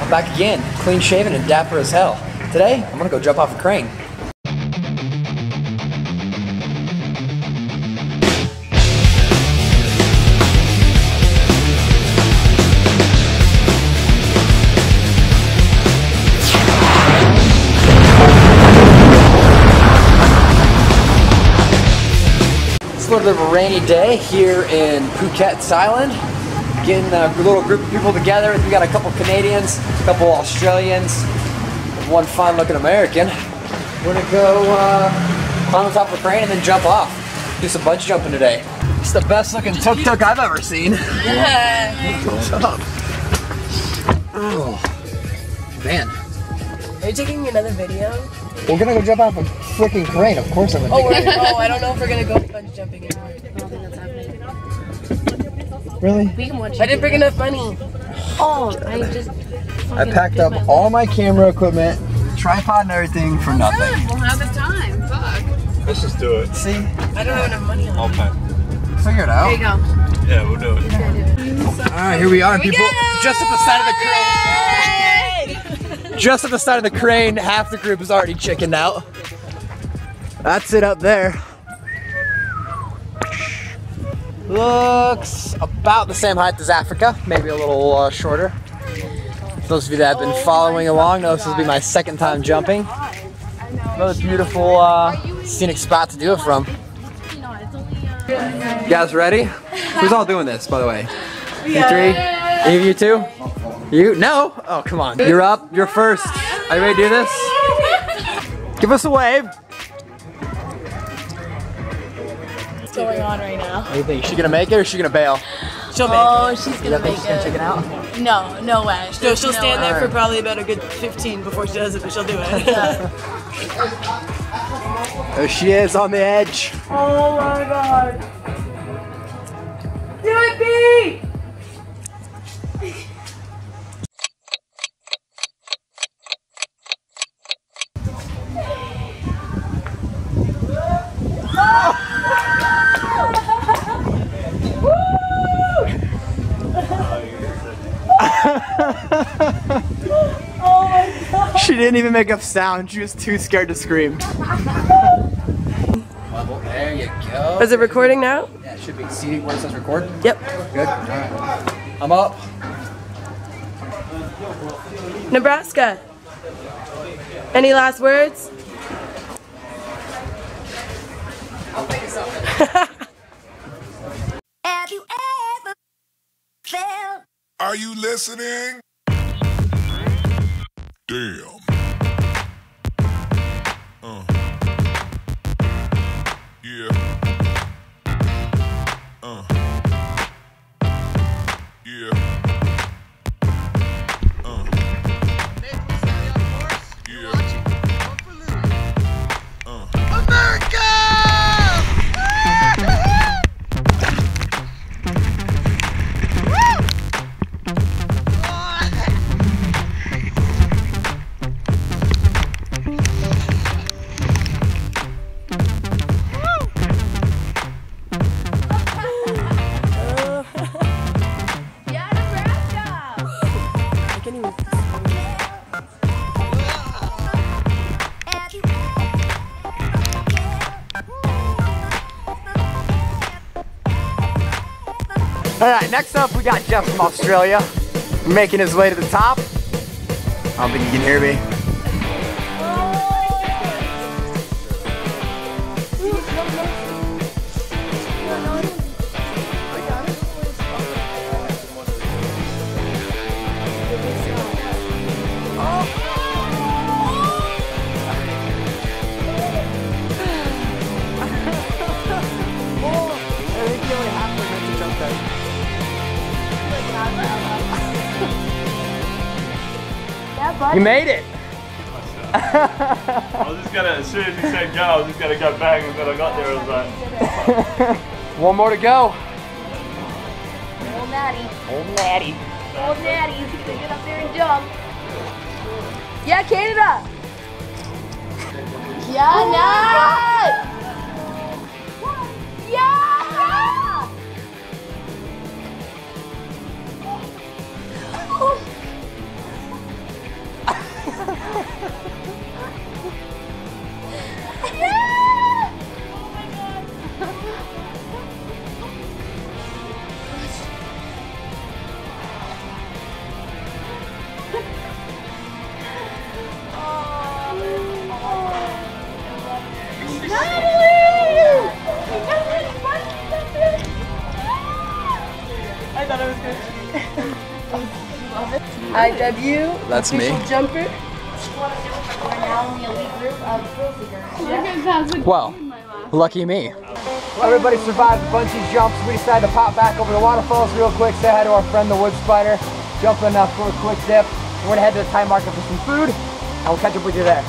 I'm back again, clean shaven and dapper as hell. Today, I'm gonna go jump off a crane. It's a little bit of a rainy day here in Phuket, Thailand. Getting a little group of people together. We got a couple Canadians, a couple Australians, one fine looking American. We're gonna go climb on top of a crane and then jump off. Do some bungee jumping today. It's the best looking tuk-tuk I've ever seen. Yeah. What's up? Oh, man. Are you taking another video? We're gonna go jump off a freaking crane. Of course I'm gonna take it. Oh, I don't know if we're gonna go bungee jumping anymore. I don't think that's happening. Really? We can watch. I didn't bring enough money. Oh, I packed up all my camera equipment, tripod and everything for nothing. We'll have the time. Fuck. Let's just do it. See? I don't have enough money on I'll me. pay. Figure it out. There you go. Yeah, we'll do it. Alright, here we are, people. Just at the side of the crane. Just at the side of the crane, half the group is already chickened out. That's it up there. Looks about the same height as Africa, maybe a little shorter. For those of you that have been following along, know this will be my second time jumping. Another beautiful scenic spot to do it from. You guys ready? Who's all doing this, by the way? You three? Any of you two? You? No? Oh, come on. You're up. You're first. Are you ready to do this? Give us a wave. What's going on right now? What do you think? Is she gonna make it or is she gonna bail? She'll make it. Oh, she's gonna make She's gonna it. chicken out? No, no way. She'll stand there for Alright. probably about a good 15 before she does it, but she'll do it. There she is on the edge. Oh my god. Do it, B! She didn't even make a sound. She was too scared to scream. There you go. Is it recording now? Yeah, it should be. See where it says record? Yep. Good. Alright. I'm up. Nebraska. Any last words? Have you ever felt? Are you listening? Damn. Yeah. Yeah. Alright, next up we got Jeff from Australia. Making his way to the top. I don't think you can hear me. You made it! I was just gonna, as soon as he said go, I was just gonna go bang, and then I got there, I was like... One more to go. Old Natty. Old Natty. Old Natty. He's gonna get up there and jump. Yeah, Canada. Canada. Yeah. I thought it was good. IW. That's me. Jumper. We're now in the elite group of thrill seekers. Well, lucky me. Well, everybody survived the bungee jumps. We decided to pop back over the waterfalls real quick, say hi to our friend the wood spider, jump in for a quick dip. We're gonna head to the time market for some food, and we'll catch up with you there.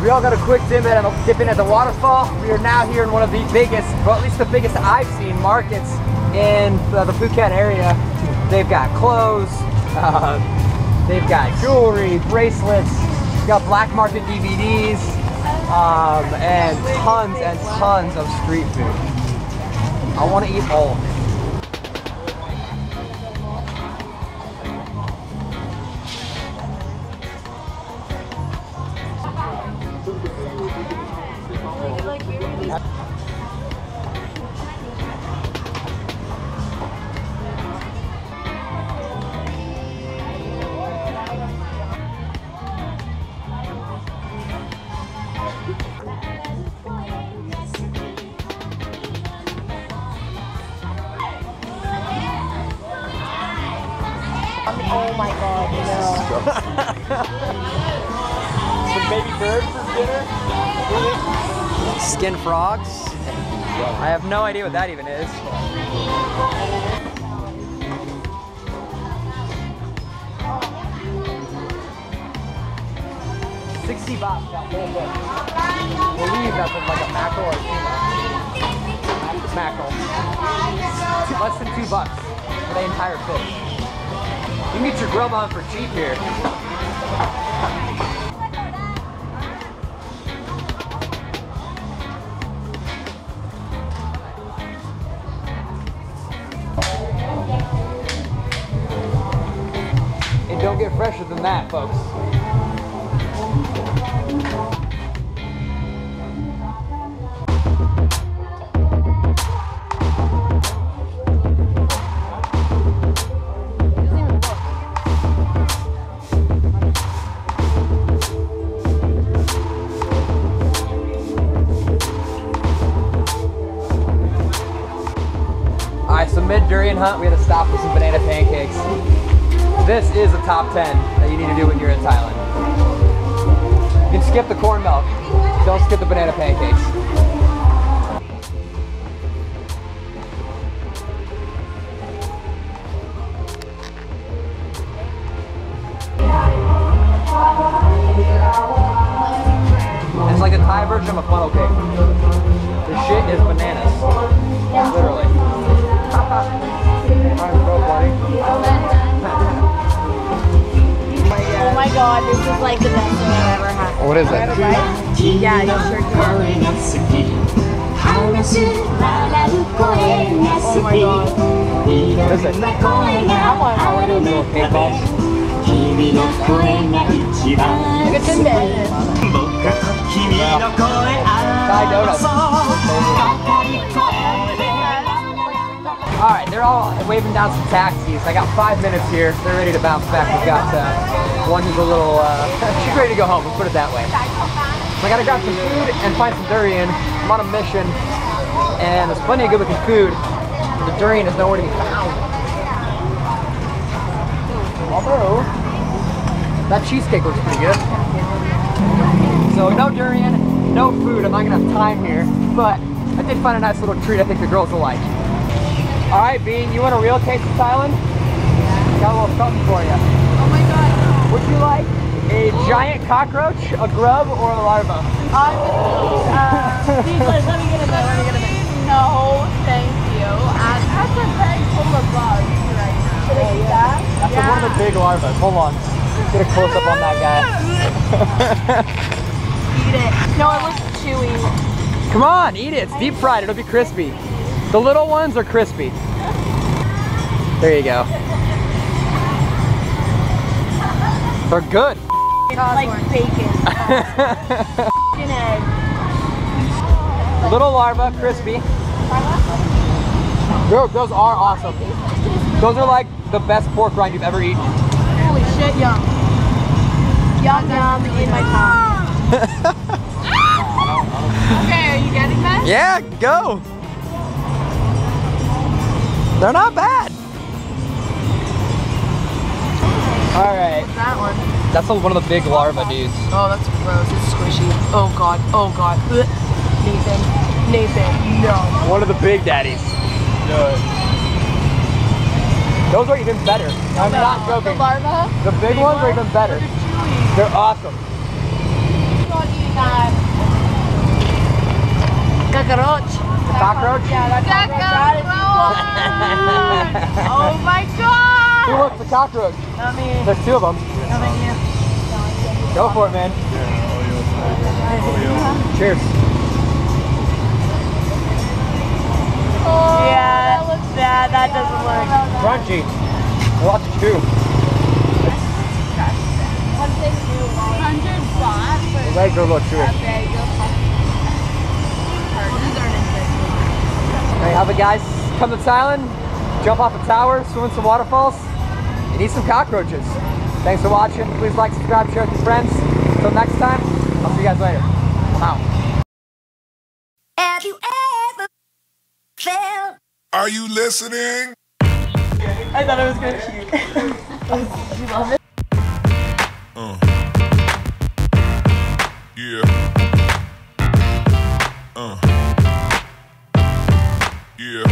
We all got a quick dip in at the waterfall. We are now here in one of the biggest, well at least the biggest I've seen, markets in the Phuket area. They've got clothes, they've got jewelry, bracelets, got black market DVDs, and tons of street food. I want to eat all of it. Oh my god, no. Some baby bird for dinner. Skin frogs. I have no idea what that even is. $60 that whole book. I believe that's like a mackerel or tuna. Mackerel. Less than $2 for the entire fish. You can get your grub on for cheap here. It don't get fresher than that, folks. Mid-durian hunt, we had to stop with some banana pancakes. This is a top 10 that you need to do when you're in Thailand. You can skip the corn milk, don't skip the banana pancakes. It's like a Thai version of a funnel cake. This shit is bananas, literally. Oh my god, this is like the best thing I've ever had. What is that? Yeah, you sure can. Oh my god. What is it? I want Little cake balls. Look at the bananas. Thai donuts. Alright, they're all waving down some taxis. I got 5 minutes here. They're ready to bounce back. We've got one who's a little, she's ready to go home, let's put it that way. So I gotta grab some food and find some durian. I'm on a mission, and there's plenty of good looking food. The durian is nowhere to be found. Although, that cheesecake looks pretty good. So no durian, no food. I'm not gonna have time here, but I did find a nice little treat I think the girls will like. All right, Bean, you want a real taste of Thailand? Got a little something for you. Oh my god. Would you like a giant cockroach, a grub, or a larva? Let me get a bit. No, thank you. That's a bag full of bugs right now. Should I eat that? That's one of the big larvas. Hold on. Get a close up on that guy. Eat it. No, it looks chewy. Come on, eat it. It's deep fried. It'll be crispy. The little ones are crispy. There you go. They're good. Like bacon. An egg. Little larva, crispy. Those are awesome. Those are like the best pork rind you've ever eaten. Holy shit, yum. Yum, yum in my tongue. Okay, are you getting that? Yeah, go. They're not bad. All right. What's that one? That's one of the big larva dudes. Oh, that's gross. It's squishy. Oh god. Oh god. Ugh. Nathan. No. One of the big daddies. Those are even better. I'm not joking. The larva? The big ones are even better. They're awesome. Cockroach. Cockroach? Yeah, that's cockroach. Oh my god! Who wants the cockroach? Not me. There's two of them. Not me. Go for it, man. Cheers. Yeah, that doesn't work. Crunchy. A lot to chew. The legs are a little chewy. Hey, have the guys come to Thailand, jump off a tower, swim in some waterfalls, and eat some cockroaches. Thanks for watching. Please like, subscribe, share with your friends. Until next time, I'll see you guys later. I'm out. Have you ever felt? Are you listening? I thought it was good cute. You love it? Yeah. Yeah.